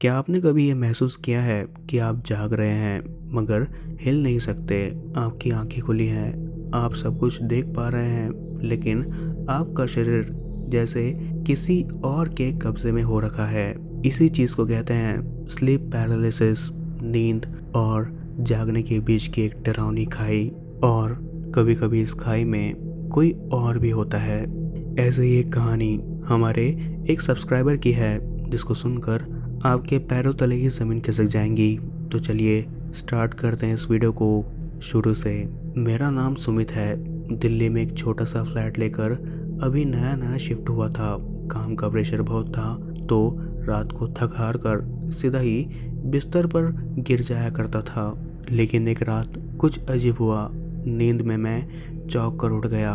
क्या आपने कभी ये महसूस किया है कि आप जाग रहे हैं मगर हिल नहीं सकते? आपकी आंखें खुली हैं, आप सब कुछ देख पा रहे हैं, लेकिन आपका शरीर जैसे किसी और के कब्जे में हो रखा है। इसी चीज़ को कहते हैं स्लीप पैरालिसिस, नींद और जागने के बीच की एक डरावनी खाई। और कभी कभी इस खाई में कोई और भी होता है। ऐसे ही एक कहानी हमारे एक सब्सक्राइबर की है, जिसको सुनकर आपके पैरों तले ही ज़मीन खिसक जाएंगी। तो चलिए स्टार्ट करते हैं इस वीडियो को शुरू से। मेरा नाम सुमित है। दिल्ली में एक छोटा सा फ्लैट लेकर अभी नया नया शिफ्ट हुआ था। काम का प्रेशर बहुत था, तो रात को थक हार कर सीधा ही बिस्तर पर गिर जाया करता था। लेकिन एक रात कुछ अजीब हुआ। नींद में मैं चौंक कर उठ गया।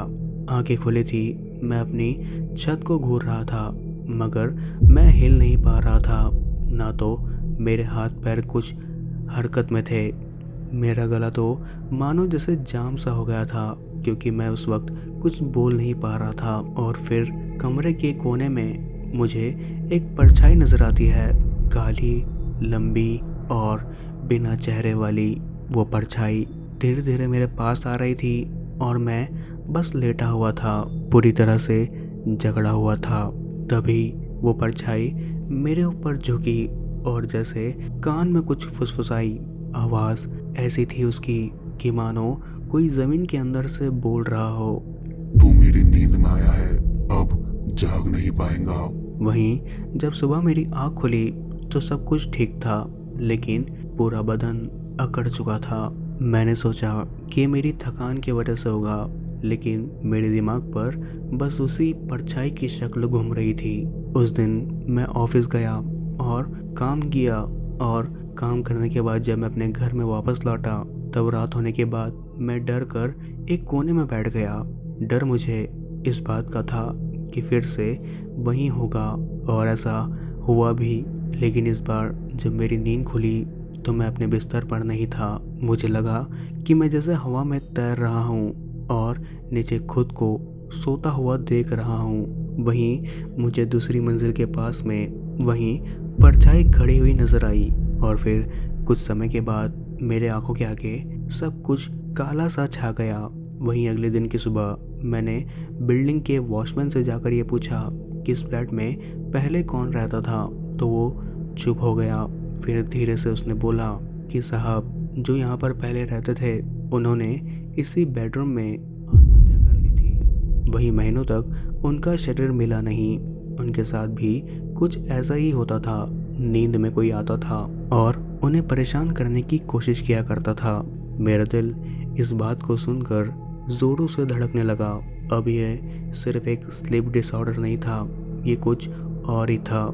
आंखें खुली थी, मैं अपनी छत को घूर रहा था, मगर मैं हिल नहीं पा रहा था। ना तो मेरे हाथ पैर कुछ हरकत में थे। मेरा गला तो मानो जैसे जाम सा हो गया था, क्योंकि मैं उस वक्त कुछ बोल नहीं पा रहा था। और फिर कमरे के कोने में मुझे एक परछाई नजर आती है, काली, लंबी और बिना चेहरे वाली। वो परछाई धीरे धीरे मेरे पास आ रही थी और मैं बस लेटा हुआ था, पूरी तरह से जकड़ा हुआ था। तभी वो परछाई मेरे ऊपर झुकी और जैसे कान में कुछ फुसफुसाई। आवाज़ ऐसी थी उसकी कि मानो कोई ज़मीन के अंदर से बोल रहा हो, तू मेरी नींद में आया है, अब जाग नहीं पाएगा। वहीं जब सुबह मेरी आँख खुली तो सब कुछ ठीक था, लेकिन पूरा बदन अकड़ चुका था। मैंने सोचा कि मेरी थकान की वजह से होगा, लेकिन मेरे दिमाग पर बस उसी परछाई की शक्ल घूम रही थी। उस दिन मैं ऑफिस गया और काम किया, और काम करने के बाद जब मैं अपने घर में वापस लौटा तब रात होने के बाद मैं डर कर एक कोने में बैठ गया। डर मुझे इस बात का था कि फिर से वही होगा, और ऐसा हुआ भी। लेकिन इस बार जब मेरी नींद खुली तो मैं अपने बिस्तर पर नहीं था। मुझे लगा कि मैं जैसे हवा में तैर रहा हूँ और नीचे खुद को सोता हुआ देख रहा हूँ। वहीं मुझे दूसरी मंजिल के पास में वहीं परछाई खड़ी हुई नजर आई, और फिर कुछ समय के बाद मेरे आंखों के आगे सब कुछ काला सा छा गया। वहीं अगले दिन की सुबह मैंने बिल्डिंग के वॉचमैन से जाकर ये पूछा कि इस फ्लैट में पहले कौन रहता था, तो वो चुप हो गया। फिर धीरे से उसने बोला कि साहब, जो यहाँ पर पहले रहते थे उन्होंने इसी बेडरूम में आत्महत्या कर ली थी। वही महीनों तक उनका शरीर मिला नहीं। उनके साथ भी कुछ ऐसा ही होता था। नींद में कोई आता था और उन्हें परेशान करने की कोशिश किया करता था। मेरा दिल इस बात को सुनकर जोरों से धड़कने लगा। अब यह सिर्फ एक स्लीप डिसऑर्डर नहीं था, ये कुछ और ही था।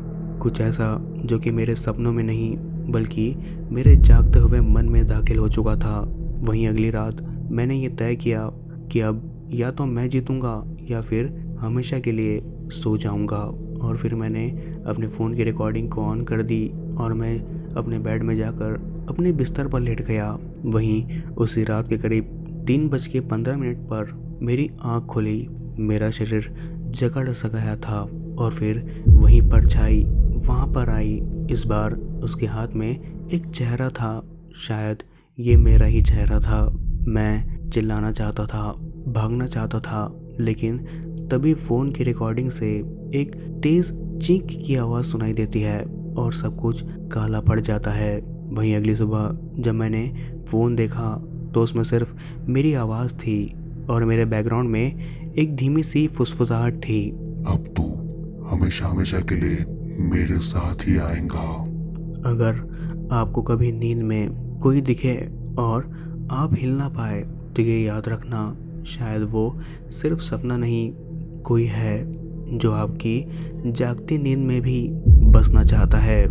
कुछ ऐसा जो कि मेरे सपनों में नहीं बल्कि मेरे जागते हुए मन में दाखिल हो चुका था। वहीं अगली रात मैंने ये तय किया कि अब या तो मैं जीतूंगा या फिर हमेशा के लिए सो जाऊंगा। और फिर मैंने अपने फ़ोन की रिकॉर्डिंग को ऑन कर दी और मैं अपने बेड में जाकर अपने बिस्तर पर लेट गया। वहीं उसी रात के करीब 3:15 पर मेरी आँख खुली। मेरा शरीर जकड़ सा गया था और फिर वही परछाई वहाँ पर आई। इस बार उसके हाथ में एक चेहरा था। शायद ये मेरा ही चेहरा था। मैं चिल्लाना चाहता था, भागना चाहता था, लेकिन तभी फ़ोन की रिकॉर्डिंग से एक तेज़ चीख की आवाज़ सुनाई देती है और सब कुछ काला पड़ जाता है। वहीं अगली सुबह जब मैंने फ़ोन देखा तो उसमें सिर्फ मेरी आवाज़ थी और मेरे बैकग्राउंड में एक धीमी सी फुसफुसाहट थी। अब तू हमेशा हमेशा के लिए मेरे साथ ही आएगा। अगर आपको कभी नींद में कोई दिखे और आप हिल ना पाए तो ये याद रखना, शायद वो सिर्फ सपना नहीं, कोई है जो आपकी जागती नींद में भी बसना चाहता है।